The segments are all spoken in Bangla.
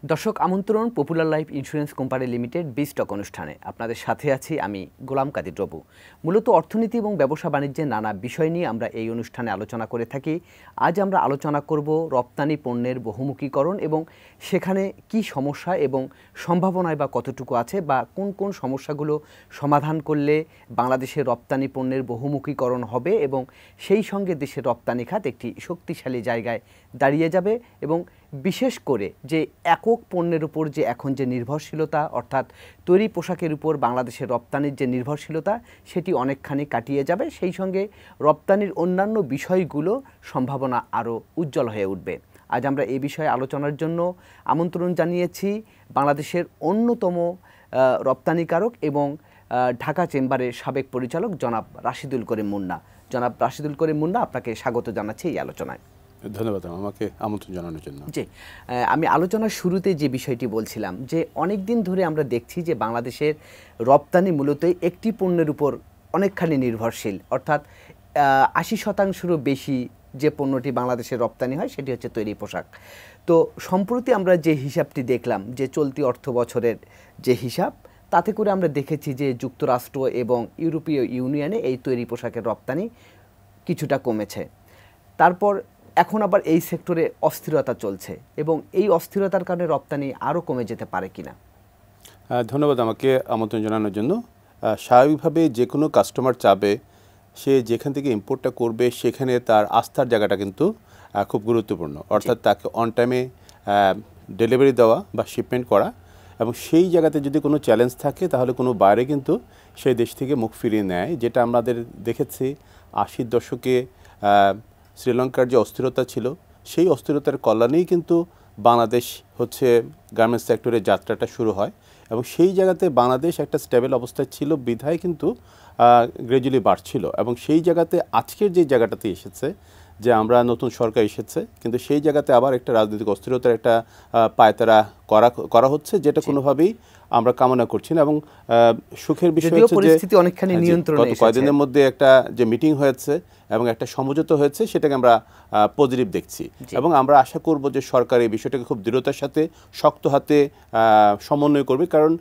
দর্শক আমন্ত্রণ popular life insurance company limited বিস্টক অনুষ্ঠানে আপনাদের সাথে আছি আমি গোলাম কাদির রবু। মূলত অর্থনীতি এবং ব্যবসা বাণিজ্যের নানা বিষয় নিয়ে আমরা এই অনুষ্ঠানে আলোচনা করে থাকি। আজ আমরা আলোচনা করব রপ্তানি পণ্যের বহুমুখীকরণ এবং সেখানে কি সমস্যা এবং সম্ভাবনায় বা কতটুকু আছে বা কোন কোন সমস্যাগুলো সমাধান করলে বাংলাদেশের রপ্তানি পণ্যের বহুমুখীকরণ হবে এবং সেই সঙ্গে দেশের রপ্তানি খাত একটি শক্তিশালী জায়গায় দাঁড়িয়ে যাবে এবং বিশেষ করে যে একক পণ্যের উপর যে এখন যে নির্ভরশীলতা অর্থাৎ তৈরি পোশাকের উপর বাংলাদেশের রপ্তানির যে নির্ভরশীলতা সেটি অনেকখানি কাটিয়ে যাবে, সেই সঙ্গে রপ্তানির অন্যান্য বিষয়গুলো সম্ভাবনা আরও উজ্জ্বল হয়ে উঠবে। আজ আমরা এই বিষয়ে আলোচনার জন্য আমন্ত্রণ জানিয়েছি বাংলাদেশের অন্যতম রপ্তানিকারক এবং ঢাকা চেম্বারের সাবেক পরিচালক জনাব রাশিদুল করিম মুন্না। জনাব রাশিদুল করিম মুন্না, আপনাকে স্বাগত জানাচ্ছি এই আলোচনায়। ধন্যবাদ আমাকে আমন্ত্রণ জানানোর জন্য। জি, আমি আলোচনার শুরুতে যে বিষয়টি বলছিলাম যে অনেক দিন ধরে আমরা দেখছি যে বাংলাদেশের রপ্তানি মূলত একটি পণ্যের উপর অনেকখানি নির্ভরশীল, অর্থাৎ ৮০%-রও বেশি যে পণ্যটি বাংলাদেশের রপ্তানি হয় সেটি হচ্ছে তৈরি পোশাক। তো সম্প্রতি আমরা যে হিসাবটি দেখলাম যে চলতি অর্থ বছরের যে হিসাব, তাতে করে আমরা দেখেছি যে যুক্তরাষ্ট্র এবং ইউরোপীয় ইউনিয়নে এই তৈরি পোশাকের রপ্তানি কিছুটা কমেছে। তারপর এখন আবার এই সেক্টরে অস্থিরতা চলছে এবং এই অস্থিরতার কারণে রপ্তানি আরও কমে যেতে পারে কিনা? ধন্যবাদ আমাকে আমন্ত্রণ জানানোর জন্য। স্বাভাবিকভাবে যে কোনো কাস্টমার চাবে সে যেখান থেকে ইম্পোর্টটা করবে সেখানে তার আস্থার জায়গাটা কিন্তু খুব গুরুত্বপূর্ণ, অর্থাৎ তাকে অন টাইমে ডেলিভারি দেওয়া বা শিপমেন্ট করা, এবং সেই জায়গাতে যদি কোনো চ্যালেঞ্জ থাকে তাহলে কোনো বাইরে কিন্তু সেই দেশ থেকে মুখ ফিরিয়ে নেয়, যেটা আমাদের দেখেছি ৮০-র দশকে শ্রীলঙ্কার যে অস্থিরতা ছিল সেই অস্থিরতার কল্যাণেই কিন্তু বাংলাদেশ হচ্ছে গার্মেন্টস সেক্টরের যাত্রাটা শুরু হয়, এবং সেই জায়গাতে বাংলাদেশ একটা স্টেবল অবস্থায় ছিল বিধায় কিন্তু গ্র্যাজুয়ালি বাড়ছিল, এবং সেই জায়গাতে আজকের যে জায়গাটাতে এসেছে যে আমরা নতুন সরকার এসেছে কিন্তু সেই জায়গাতে আবার একটা রাজনৈতিক অস্থিরতার একটা পায়তারা করা হচ্ছে, যেটা কোনোভাবেই আমরা কামনা করছি না। এবং সুখের বিষয় হচ্ছে যে অনেকখানি নিয়ন্ত্রণে গত কয়েকদিনের মধ্যে একটা যে মিটিং হয়েছে এবং একটা সমঝোতা হয়েছে সেটাকে আমরা পজিটিভ দেখছি, এবং আমরা আশা করব যে সরকার এই বিষয়টাকে খুব দৃঢ়তার সাথে শক্ত হাতে সমন্বয় করবে, কারণ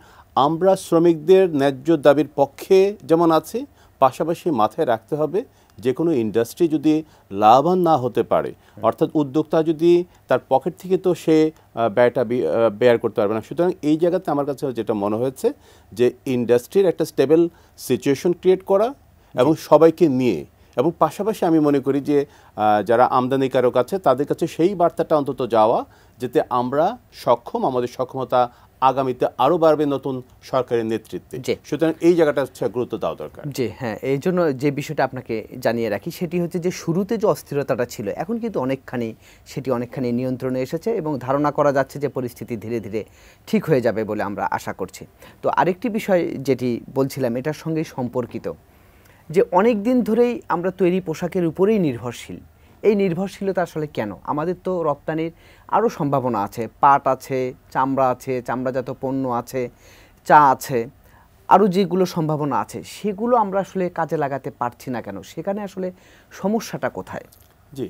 আমরা শ্রমিকদের ন্যায্য দাবির পক্ষে যেমন আছি, পাশাপাশি মাথায় রাখতে হবে যে কোনো ইন্ডাস্ট্রি যদি লাভবান না হতে পারে, অর্থাৎ উদ্যোক্তা যদি তার পকেট থেকে তো সে ব্যয়টা বেয়ার করতে পারবে না। সুতরাং এই জায়গাতে আমার কাছে যেটা মনে হয়েছে যে ইন্ডাস্ট্রির একটা স্টেবল সিচুয়েশন ক্রিয়েট করা এবং সবাইকে নিয়ে, এবং পাশাপাশি আমি মনে করি যে যারা আমদানিকারক আছে তাদের কাছে সেই বার্তাটা অন্তত যাওয়া যাতে আমরা সক্ষম, আমাদের সক্ষমতা আগামীতে আরও বাড়বে নতুন সরকারের নেতৃত্বে। সুতরাং এই জায়গাটা হচ্ছে গুরুত্ব দেওয়া দরকার। জি হ্যাঁ, এই জন্য যে বিষয়টা আপনাকে জানিয়ে রাখি সেটি হচ্ছে যে শুরুতে যে অস্থিরতাটা ছিল এখন কিন্তু সেটি অনেকখানি নিয়ন্ত্রণে এসেছে এবং ধারণা করা যাচ্ছে যে পরিস্থিতি ধীরে ধীরে ঠিক হয়ে যাবে বলে আমরা আশা করছি। তো আরেকটি বিষয় যেটি বলছিলাম এটার সঙ্গেই সম্পর্কিত, যে অনেক দিন ধরেই আমরা তৈরি পোশাকের উপরেই নির্ভরশীল। এই নির্ভরশীলতা আসলে কেন? আমাদের তো রপ্তানির আরও সম্ভাবনা আছে, পাট আছে, চামড়া আছে, চামড়াজাত পণ্য আছে, চা আছে, আরও যেগুলো সম্ভাবনা আছে সেগুলো আমরা আসলে কাজে লাগাতে পারছি না কেন? সেখানে আসলে সমস্যাটা কোথায়? জি,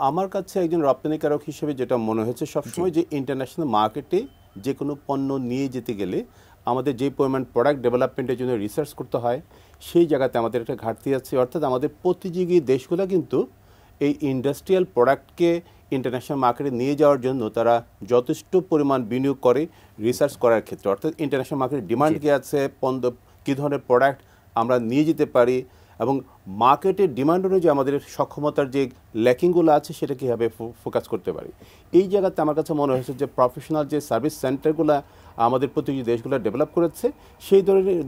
আমার কাছে একজন রপ্তানিকারক হিসেবে যেটা মনে হয়েছে সবসময় যে ইন্টারন্যাশনাল মার্কেটে যে কোনো পণ্য নিয়ে যেতে গেলে আমাদের যে পরিমাণ প্রোডাক্ট ডেভেলপমেন্টের জন্য রিসার্চ করতে হয় সেই জায়গাতে আমাদের একটা ঘাটতি আছে, অর্থাৎ আমাদের প্রতিযোগী দেশগুলো কিন্তু এই ইন্ডাস্ট্রিয়াল প্রোডাক্টকে ইন্টারন্যাশনাল মার্কেটে নিয়ে যাওয়ার জন্য তারা যথেষ্ট পরিমাণ বিনিয়োগ করে রিসার্চ করার ক্ষেত্রে, অর্থাৎ ইন্টারন্যাশনাল মার্কেটের ডিমান্ড কী আছে, কী ধরনের প্রোডাক্ট আমরা নিয়ে যেতে পারি, এবং মার্কেটের ডিমান্ড অনুযায়ী আমাদের সক্ষমতার যে ল্যাকিংগুলো আছে সেটা কীভাবে ফোকাস করতে পারি। এই জায়গাতে আমার কাছে মনে হয়েছে যে প্রফেশনাল যে সার্ভিস সেন্টারগুলো আমাদের প্রতিযোগী দেশগুলো ডেভেলপ করেছে সেই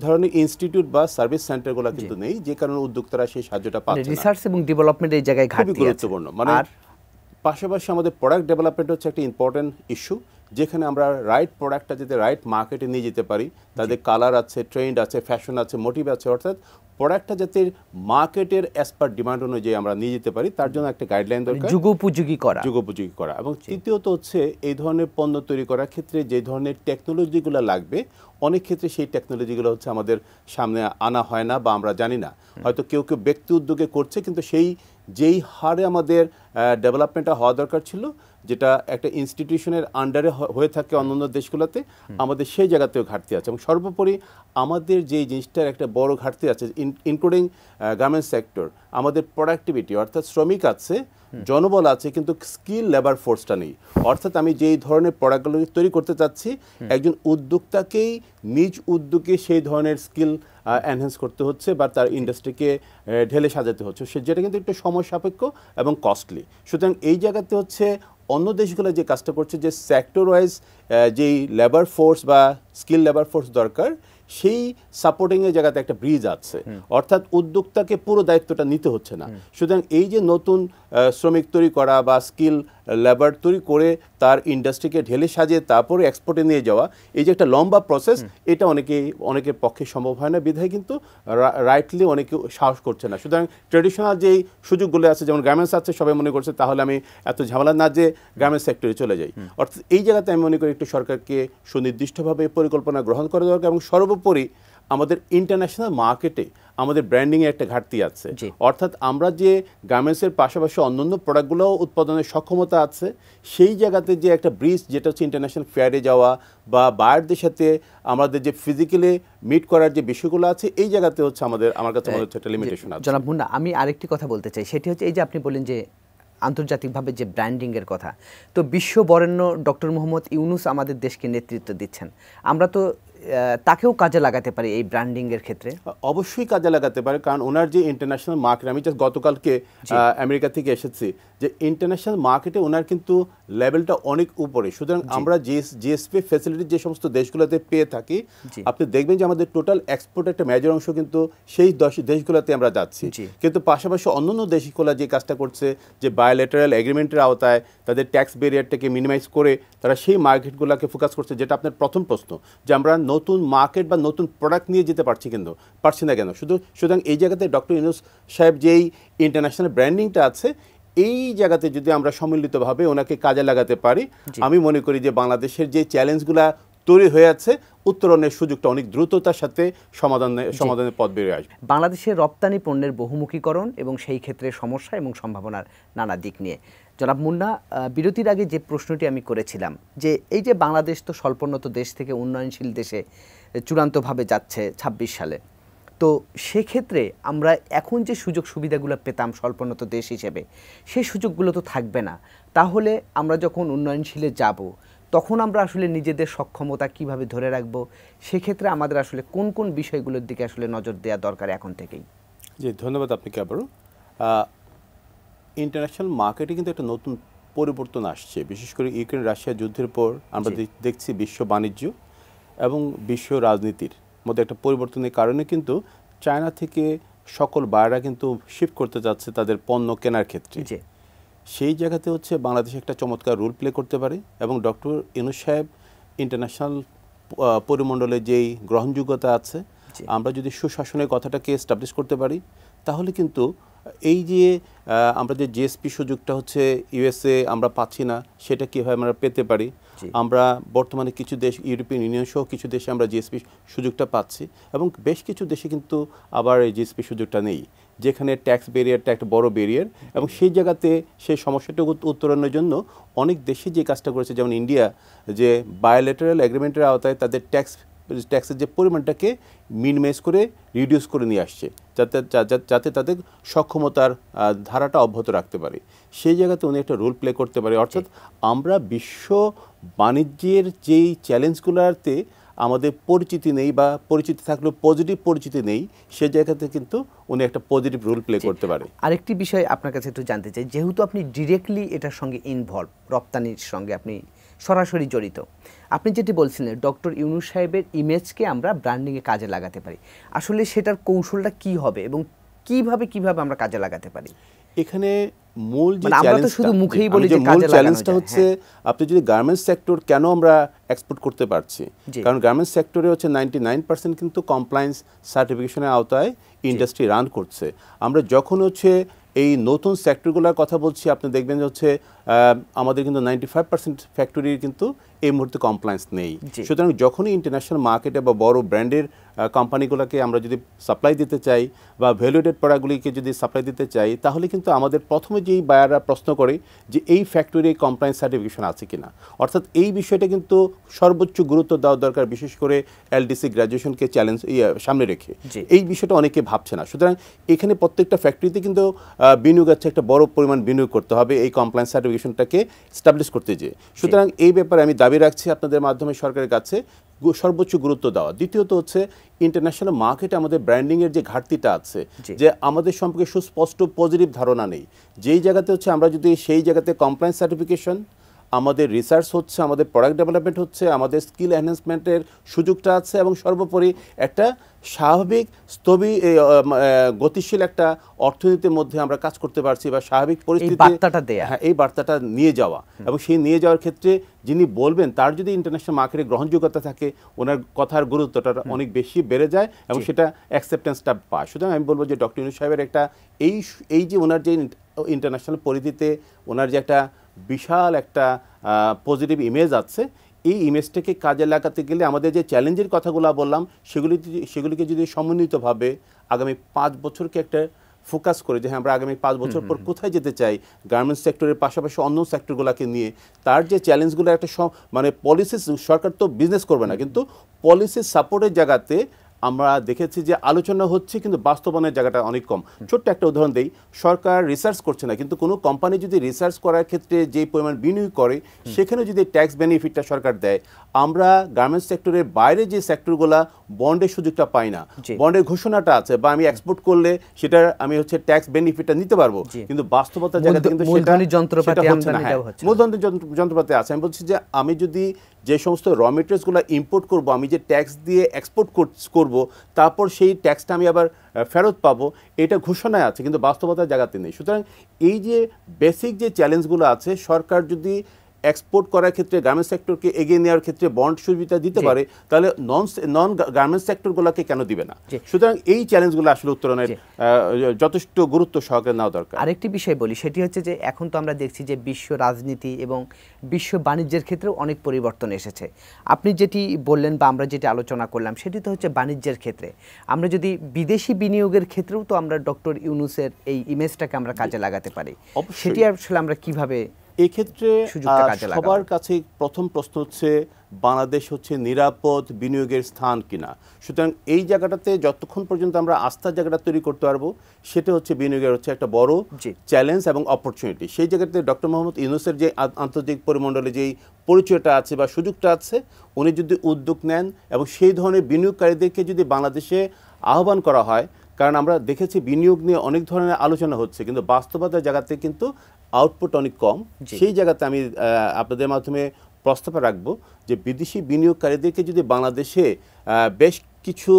ধরনের ইনস্টিটিউট বা সার্ভিস সেন্টারগুলো কিন্তু নেই, যে কারণে উদ্যোক্তারা সেই সাহায্যটা পাচ্ছে না। রিসার্চ এবং ডেভেলপমেন্ট এই জায়গায় খুবই গুরুত্বপূর্ণ। মানে পাশাপাশি আমাদের প্রোডাক্ট ডেভেলপমেন্ট হচ্ছে একটা ইম্পর্টেন্ট ইস্যু, যেখানে আমরা রাইট প্রোডাক্টটা যাতে রাইট মার্কেটে নিয়ে যেতে পারি, তাদের কালার আছে, ট্রেন্ড আছে, ফ্যাশন আছে, মোটিভ আছে, অর্থাৎ প্রোডাক্টটা যাতে মার্কেটের অ্যাজ পার ডিমান্ড অনুযায়ী আমরা নিয়ে যেতে পারি তার জন্য একটা গাইডলাইন দরকার, যুগোপযোগী করা। এবং তৃতীয়ত হচ্ছে এই ধরনের পণ্য তৈরি করার ক্ষেত্রে যে ধরনের টেকনোলজিগুলো লাগবে অনেক ক্ষেত্রে সেই টেকনোলজিগুলো হচ্ছে আমাদের সামনে আনা হয় না বা আমরা জানি না, হয়তো কেউ ব্যক্তি উদ্যোগে করছে কিন্তু সেই যেই হারে আমাদের ডেভেলপমেন্টটা হওয়া দরকার ছিল, যেটা একটা ইনস্টিটিউশনের আন্ডারে হয়ে থাকে অন্যান্য দেশগুলোতে, আমাদের সেই জায়গাতেও ঘাটতি আছে। এবং সর্বোপরি আমাদের যে জিনিসটার একটা বড় ঘাটতি আছে, ইনক্লুডিং গার্মেন্টস সেক্টর, আমাদের প্রোডাক্টিভিটি অর্থাৎ শ্রমিক আছে, জনবল আছে, কিন্তু স্কিল লেবার ফোর্সটা নেই। অর্থাৎ আমি যেই ধরনের প্রোডাক্টগুলো তৈরি করতে চাচ্ছি, একজন উদ্যোক্তাকেই নিজ উদ্যোগে সেই ধরনের স্কিল এনহ্যান্স করতে হচ্ছে বা তার ইন্ডাস্ট্রিকে ঢেলে সাজাতে হচ্ছে, যেটা কিন্তু একটু সময় সাপেক্ষ এবং কস্টলি। সুতরাং এই জায়গাতে হচ্ছে অন্য দেশগুলো যে কাজটা করছে, যে সেক্টর ওয়াইজ যেই লেবার ফোর্স বা স্কিল লেবার ফোর্স দরকার, সেই সাপোর্টিংয়ের জায়গাতে একটা ব্রিজ আছে, অর্থাৎ উদ্যোক্তাকে পুরো দায়িত্বটা নিতে হচ্ছে না। সুতরাং এই যে নতুন শ্রমিক তৈরি করা বা স্কিল লেবার তৈরি করে তার ইন্ডাস্ট্রিকে ঢেলে সাজিয়ে তারপরে এক্সপোর্টে নিয়ে যাওয়া, এই যে একটা লম্বা প্রসেস, এটা অনেকের পক্ষে সম্ভব হয় না, বিধায় কিন্তু রাইটলি অনেকে সাহস করছে না। সুতরাং ট্রেডিশনাল যেই সুযোগগুলো আছে, যেমন গার্মেন্টস আছে, সবাই মনে করছে তাহলে আমি এত ঝামেলা না যে গার্মেন্টস সেক্টরে চলে যাই। অর্থাৎ এই জায়গাতে আমি মনে করি একটু সরকারকে সুনির্দিষ্টভাবে পরিকল্পনা গ্রহণ করা দরকার। এবং সর্বোপরি আমাদের ইন্টারন্যাশনাল মার্কেটে আমাদের ব্র্যান্ডিংয়ের একটা ঘাটতি আছে। অর্থাৎ আমরা যে গার্মেন্টসের পাশাপাশি অন্যান্য প্রোডাক্টগুলোও উৎপাদনের সক্ষমতা আছে, সেই জায়গাতে যে একটা ব্রিজ, যেটা হচ্ছে ইন্টারন্যাশনাল ফেয়ারে যাওয়া বা বায়ারদের সাথে আমাদের যে ফিজিক্যালি মিট করার যে বিষয়গুলো আছে, এই জায়গাতে হচ্ছে আমার কাছে মনে হচ্ছে একটা লিমিটেশন আছে। জনাব মুন্না, আমি আরেকটি কথা বলতে চাই, সেটি হচ্ছে এই যে আপনি বলেন যে আন্তর্জাতিকভাবে যে ব্র্যান্ডিংয়ের কথা, তো বিশ্ব বরেণ্য ডক্টর মোহাম্মদ ইউনূস আমাদের দেশকে নেতৃত্ব দিচ্ছেন, আমরা তো তাকেও কাজে লাগাতে পারি এই ব্র্যান্ডিংয়ের ক্ষেত্রে। অবশ্যই কাজে লাগাতে পারে, কারণ ওনার যে ইন্টারন্যাশনাল মার্কেট, আমি জাস্ট গতকালকে আমেরিকা থেকে এসেছি, যে ইন্টারন্যাশনাল মার্কেটে ওনার কিন্তু লেভেলটা অনেক উপরে। সুতরাং আমরা জিএসপি ফ্যাসিলিটি যে সমস্ত দেশগুলোতে পেয়ে থাকি, আপনি দেখবেন যে আমাদের টোটাল এক্সপোর্টের একটা মেজর অংশ কিন্তু সেই দেশগুলোতে আমরা যাচ্ছি। কিন্তু পাশাপাশি অন্যান্য দেশগুলো যে কাজটা করছে, যে বায়োলেটারাল এগ্রিমেন্টের আওতায় তাদের ট্যাক্স ব্যারিয়ারটাকে মিনিমাইজ করে তারা সেই মার্কেটগুলোকে ফোকাস করছে, যেটা আপনার প্রথম প্রশ্ন, যে আমরা নতুন মার্কেট বা নতুন প্রোডাক্ট নিয়ে যেতে পারছি না কেন। সুতরাং এই জায়গাতে ডক্টর ইউনূস সাহেব যেই ইন্টারন্যাশনাল ব্র্যান্ডিংটা আছে, এই জায়গাতে যদি আমরা সম্মিলিতভাবে ওনাকে কাজে লাগাতে পারি, আমি মনে করি যে বাংলাদেশের যে চ্যালেঞ্জগুলো তৈরি হয়ে আছে, উত্তরণের সুযোগটা অনেক দ্রুততার সাথে সমাধানের পথ বেরিয়ে আসবে। বাংলাদেশের রপ্তানি পণ্যের বহুমুখীকরণ এবং সেই ক্ষেত্রে সমস্যা এবং সম্ভাবনার নানা দিক নিয়ে জনাব মুন্না, বিরতির আগে যে প্রশ্নটি আমি করেছিলাম, যে এই যে বাংলাদেশ তো স্বল্পোন্নত দেশ থেকে উন্নয়নশীল দেশে চূড়ান্তভাবে যাচ্ছে ২৬ সালে, তো সেক্ষেত্রে আমরা এখন যে সুযোগ সুবিধাগুলো পেতাম স্বল্পোন্নত দেশ হিসেবে, সেই সুযোগগুলো তো থাকবে না। তাহলে আমরা যখন উন্নয়নশীলে যাব, তখন আমরা আসলে নিজেদের সক্ষমতা কিভাবে ধরে রাখবো, সেক্ষেত্রে আমাদের আসলে কোন কোন বিষয়গুলোর দিকে আসলে নজর দেওয়া দরকার এখন থেকেই? জি, ধন্যবাদ আপনাকে আবারও। ইন্টারন্যাশনাল মার্কেটে কিন্তু একটা নতুন পরিবর্তন আসছে, বিশেষ করে ইউক্রেন রাশিয়া যুদ্ধের পর আমরা দেখছি বিশ্ব বাণিজ্য এবং বিশ্ব রাজনীতির মধ্যে একটা পরিবর্তনের কারণে কিন্তু চায়না থেকে সকল বায়াররা কিন্তু শিফট করতে যাচ্ছে তাদের পণ্য কেনার ক্ষেত্রে। সেই জায়গাতে হচ্ছে বাংলাদেশ একটা চমৎকার রোল প্লে করতে পারে। এবং ডক্টর ইউনূস সাহেব ইন্টারন্যাশনাল পরিমণ্ডলে যেই গ্রহণযোগ্যতা আছে, আমরা যদি সুশাসনের কথাটাকে এস্টাবলিশ করতে পারি, তাহলে কিন্তু এই যে আমরা যে জিএসপি সুযোগটা হচ্ছে ইউএসএ আমরা পাচ্ছি না, সেটা কীভাবে আমরা পেতে পারি। আমরা বর্তমানে কিছু দেশ, ইউরোপিয়ান ইউনিয়ন সহ কিছু দেশে আমরা জিএসপি সুযোগটা পাচ্ছি, এবং বেশ কিছু দেশে কিন্তু আবার এই জিএসপি সুযোগটা নেই, যেখানে ট্যাক্স ব্যারিয়ারটা একটা বড় ব্যারিয়ার। এবং সেই জায়গাতে সেই সমস্যাটা উত্তরণের জন্য অনেক দেশে যে কাজটা করেছে, যেমন ইন্ডিয়া, যে বায়োলেটারাল এগ্রিমেন্টের আওতায় তাদের ট্যাক্সের যে পরিমাণটাকে মিনিমাইজ করে রিডিউস করে নিয়ে আসছে, যাতে তাদের সক্ষমতার ধারাটা অব্যাহত রাখতে পারে। সেই জায়গাতে উনি একটা রোল প্লে করতে পারে। অর্থাৎ আমরা বিশ্ব বাণিজ্যের যেই চ্যালেঞ্জগুলোতে আমাদের পরিচিতি নেই, বা পরিচিতি থাকলেও পজিটিভ পরিচিতি নেই, সে জায়গাতে কিন্তু উনি একটা পজিটিভ রোল প্লে করতে পারে। আরেকটি বিষয় আপনার কাছে একটু জানতে চাই, যেহেতু আপনি ডিরেক্টলি এটার সঙ্গে ইনভলভ, রপ্তানির সঙ্গে আপনি সরাসরি জড়িত, আপনি যেটি বলছিলেন ডক্টর ইউনূস সাহেবের ইমেজকে আমরা ব্র্যান্ডিংয়ে কাজে লাগাতে পারি, আসলে সেটার কৌশলটা কি হবে এবং কিভাবে আমরা কাজে লাগাতে পারি? এখানে মূল যে চ্যালেঞ্জটা হচ্ছে, আপনি যদি গার্মেন্টস সেক্টর কেন আমরা এক্সপোর্ট করতে পারছি, কারণ গার্মেন্টস সেক্টরে হচ্ছে 99% কিন্তু কমপ্লায়েন্স সার্টিফিকেশনের আওতায় ইন্ডাস্ট্রি রান করছে। আমরা যখন হচ্ছে এই নতুন সেক্টরগুলোর কথা বলছি, আপনি দেখবেন হচ্ছে আমাদের কিন্তু 95% ফ্যাক্টরির কিন্তু এই মুহূর্তে কমপ্লায়েন্স নেই। সুতরাং যখনই ইন্টারন্যাশনাল মার্কেটে বা বড় ব্র্যান্ডের কোম্পানিগুলোকে আমরা যদি সাপ্লাই দিতে চাই বা ভ্যালুয়েটেড প্রোডাক্টগুলিকে যদি সাপ্লাই দিতে চাই, তাহলে কিন্তু আমাদের প্রথমে যেই বায়াররা প্রশ্ন করে যে এই ফ্যাক্টরি কমপ্লায়েন্স সার্টিফিকেশন আছে কিনা, অর্থাৎ এই বিষয়টা কিন্তু সর্বোচ্চ গুরুত্ব দেওয়া দরকার, বিশেষ করে এলডিসি গ্র্যাজুয়েশনকে চ্যালেঞ্জ সামনে রেখে। এই বিষয়টা অনেকে ভাবছে না। সুতরাং এখানে প্রত্যেকটা ফ্যাক্টরিতে কিন্তু বিনিয়োগ আছে, একটা বড় পরিমাণ বিনিয়োগ করতে হবে এই কমপ্লায়েন্স সার্টিফিকেশনটাকে স্টাবলিশ করতে যেয়ে। সুতরাং এই ব্যাপারে আমি দাবি রাখছি আপনাদের মাধ্যমে সরকারের কাছে সর্বোচ্চ গুরুত্ব দেওয়া। দ্বিতীয়ত হচ্ছে ইন্টারন্যাশনাল মার্কেটে আমাদের ব্র্যান্ডিংয়ের যে ঘাটতিটা আছে, যে আমাদের সম্পর্কে সুস্পষ্ট পজিটিভ ধারণা নেই। যেই জায়গাতে হচ্ছে আমরা যদি সেই জায়গাতে কমপ্লায়েন্স সার্টিফিকেশন, আমাদের রিসার্চ হচ্ছে, আমাদের প্রোডাক্ট ডেভেলপমেন্ট হচ্ছে, আমাদের স্কিল এনহ্যান্সমেন্টের সুযোগটা আছে, এবং সর্বোপরি একটা স্বাভাবিক গতিশীল একটা অর্থনীতির মধ্যে আমরা কাজ করতে পারছি, বা স্বাভাবিক পরিস্থিতি এই বার্তাটা নিয়ে যাওয়া। এবং সেই নিয়ে যাওয়ার ক্ষেত্রে যিনি বলবেন তার যদি ইন্টারন্যাশনাল মার্কেটে গ্রহণযোগ্যতা থাকে, ওনার কথার গুরুত্বটা অনেক বেশি বেড়ে যায় এবং সেটা অ্যাকসেপ্টেন্সটা পায়। সুতরাং আমি বলবো যে ডক্টর ইউনূস সাহেবের একটা এই যে ওনার যে ইন্টারন্যাশনাল পরিধিতে ওনার যে একটা বিশাল একটা পজিটিভ ইমেজ আছে, এই ইমেজটাকে কাজে লাগাতে গেলে আমাদের যে চ্যালেঞ্জের কথাগুলো বললাম সেগুলিকে যদি সমন্বিতভাবে আগামী 5 বছরকে একটা ফোকাস করে, যে হ্যাঁ আমরা আগামী 5 বছর পর কোথায় যেতে চাই, গার্মেন্টস সেক্টরের পাশাপাশি অন্য সেক্টরগুলোকে নিয়ে, তার যে চ্যালেঞ্জগুলো একটা মানে পলিসি, সরকার তো বিজনেস করবে না, কিন্তু পলিসি সাপোর্টের জায়গাতে আমরা দেখেছি যে আলোচনা হচ্ছে, কিন্তু বাস্তবায়নের জায়গাটা অনেক কম। ছোট্ট একটা উদাহরণ দেই, সরকার রিসার্চ করছে না, কিন্তু কোনো কোম্পানি যদি রিসার্চ করার ক্ষেত্রে যে পরিমাণ বিনিয়োগ করে, সেখানে যদি ট্যাক্স বেনিফিটটা সরকার দেয়, আমরা গার্মেন্টস সেক্টরের বাইরে যে সেক্টরগুলো বন্ডের সুযোগটা পাই না, বন্ডের ঘোষণাটা আছে, বা আমি এক্সপোর্ট করলে সেটা আমি হচ্ছে ট্যাক্স বেনিফিটটা নিতে পারবো, কিন্তু বাস্তবতার জায়গাতে কিন্তু সেটা হচ্ছে না। হ্যাঁ, মূলধনী যন্ত্রপাতি আছে। আমি বলছি যে আমি যদি যে সমস্ত র মেটেরিয়ালসগুলো ইম্পোর্ট করব, আমি যে ট্যাক্স দিয়ে এক্সপোর্ট করব, তারপর সেই ট্যাক্সটা আমি আবার ফেরত পাবো, এটা ঘোষণায় আছে, কিন্তু বাস্তবতার জায়গাতে নেই। সুতরাং এই যে বেসিক যে চ্যালেঞ্জগুলো আছে, সরকার যদি এক্সপোর্ট করার ক্ষেত্রে গার্মেন্টস সেক্টরকে এগিয়ে নেওয়ার ক্ষেত্রে বন্ড সুবিধা দিতে পারে, তাহলে নন গার্মেন্টস সেক্টরগুলোকে কেন দিবে না? সুতরাং এই চ্যালেঞ্জগুলো আসলে উত্তরণের যথেষ্ট গুরুত্ব সহকারে নেওয়া দরকার। আরেকটি বিষয় বলি, সেটি হচ্ছে যে এখন তো আমরা দেখছি যে বিশ্ব রাজনীতি এবং বিশ্ব বাণিজ্যের ক্ষেত্রেও অনেক পরিবর্তন এসেছে। আপনি যেটি বললেন বা আমরা যেটি আলোচনা করলাম, সেটি তো হচ্ছে বাণিজ্যের ক্ষেত্রে। আমরা যদি বিদেশি বিনিয়োগের ক্ষেত্রেও তো আমরা ডক্টর ইউনূসের এই ইমেজটাকে আমরা কাজে লাগাতে পারি, সেটি আসলে আমরা কিভাবে? এক্ষেত্রে সবার কাছে প্রথম প্রশ্ন হচ্ছে বাংলাদেশ হচ্ছে নিরাপদ বিনিয়োগের স্থান কিনা। সুতরাং এই জায়গাটাতে যতক্ষণ পর্যন্ত আমরা আস্থার জায়গাটা তৈরি করতে পারবো, সেটা হচ্ছে বিনিয়োগের হচ্ছে একটা বড় চ্যালেঞ্জ এবং অপরচুনিটি। সেই জায়গাতে ডক্টর মোহাম্মদ ইউনূসের যে আন্তর্জাতিক পরিমণ্ডলে যেই পরিচয়টা আছে বা সুযোগটা আছে, উনি যদি উদ্যোগ নেন এবং সেই ধরনের বিনিয়োগকারীদেরকে যদি বাংলাদেশে আহ্বান করা হয়, কারণ আমরা দেখেছি বিনিয়োগ নিয়ে অনেক ধরনের আলোচনা হচ্ছে, কিন্তু বাস্তবতার জায়গাতে কিন্তু আউটপুট অনেক কম। সেই জায়গাতে আমি আপনাদের মাধ্যমে প্রস্তাব রাখবো যে বিদেশি বিনিয়োগকারীদেরকে যদি বাংলাদেশে বেশ কিছু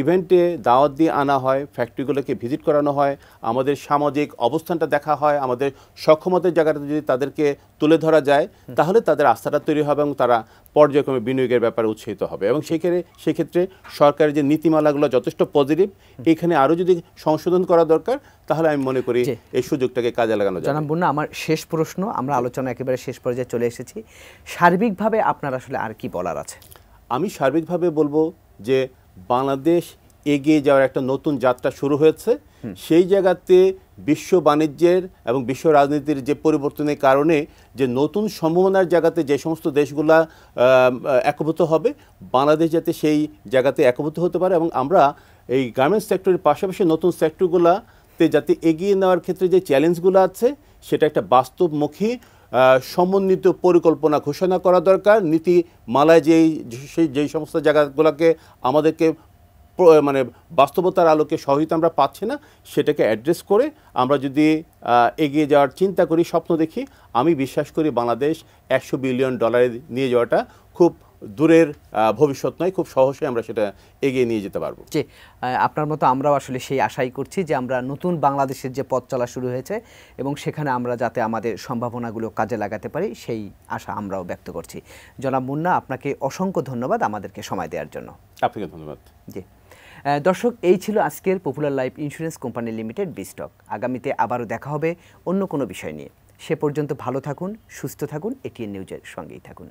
ইভেন্টে দাওয়াত দিয়ে আনা হয়, ফ্যাক্টরিগুলোকে ভিজিট করানো হয়, আমাদের সামাজিক অবস্থানটা দেখা হয়, আমাদের সক্ষমতার জায়গাটা যদি তাদেরকে তুলে ধরা যায়, তাহলে তাদের আস্থাটা তৈরি হবে এবং তারা পর্যায়ক্রমে বিনিয়োগের ব্যাপারে উৎসাহিত হবে। এবং সেক্ষেত্রে সরকারের যে নীতিমালাগুলো যথেষ্ট পজিটিভ, এখানে আরও যদি সংশোধন করা দরকার, তাহলে আমি মনে করি এই সুযোগটাকে কাজে লাগানো যায়। জনাব মুন্না, আমার শেষ প্রশ্ন, আমরা আলোচনা একেবারে শেষ পর্যায়ে চলে এসেছি। সার্বিকভাবে আপনার আসলে আর কি বলার আছে? আমি সার্বিকভাবে বলবো যে বাংলাদেশ এগিয়ে যাওয়ার একটা নতুন যাত্রা শুরু হয়েছে। সেই জায়গাতে বিশ্ব বাণিজ্যের এবং বিশ্ব রাজনীতির যে পরিবর্তনের কারণে যে নতুন সম্ভাবনার জায়গাতে যে সমস্ত দেশগুলা একভূত হবে, বাংলাদেশ যাতে সেই জায়গাতে একভূত হতে পারে এবং আমরা এই গার্মেন্টস সেক্টরের পাশাপাশি নতুন সেক্টরগুলোতে যাতে এগিয়ে নেওয়ার ক্ষেত্রে যে চ্যালেঞ্জগুলো আছে, সেটা একটা বাস্তবমুখী সমন্বিত পরিকল্পনা ঘোষণা করা দরকার। নীতিমালায় যেই সমস্ত জায়গাগুলোকে আমাদেরকে মানে বাস্তবতার আলোকে সহায়তা আমরা পাচ্ছি না, সেটাকে অ্যাড্রেস করে আমরা যদি এগিয়ে যাওয়ার চিন্তা করি, স্বপ্ন দেখি, আমি বিশ্বাস করি বাংলাদেশ $100 বিলিয়ন নিয়ে যাওয়াটা খুব দূরের ভবিষ্যৎ নয়, খুব সহজে আমরা সেটা এগিয়ে নিয়ে যেতে পারবো। জি, আপনার মতো আমরাও আসলে সেই আশাই করছি যে আমরা নতুন বাংলাদেশের যে পথ চলা শুরু হয়েছে এবং সেখানে আমরা যাতে আমাদের সম্ভাবনাগুলো কাজে লাগাতে পারি, সেই আশা আমরাও ব্যক্ত করছি। জনাব মুন্না, আপনাকে অসংখ্য ধন্যবাদ আমাদেরকে সময় দেওয়ার জন্য। আপনাকে ধন্যবাদ। জি দর্শক, এই ছিল আজকের popular life insurance company limited B stock. আগামীতে আবারও দেখা হবে অন্য কোনো বিষয় নিয়ে। সে পর্যন্ত ভালো থাকুন, সুস্থ থাকুন, এটিএন নিউজের সঙ্গেই থাকুন।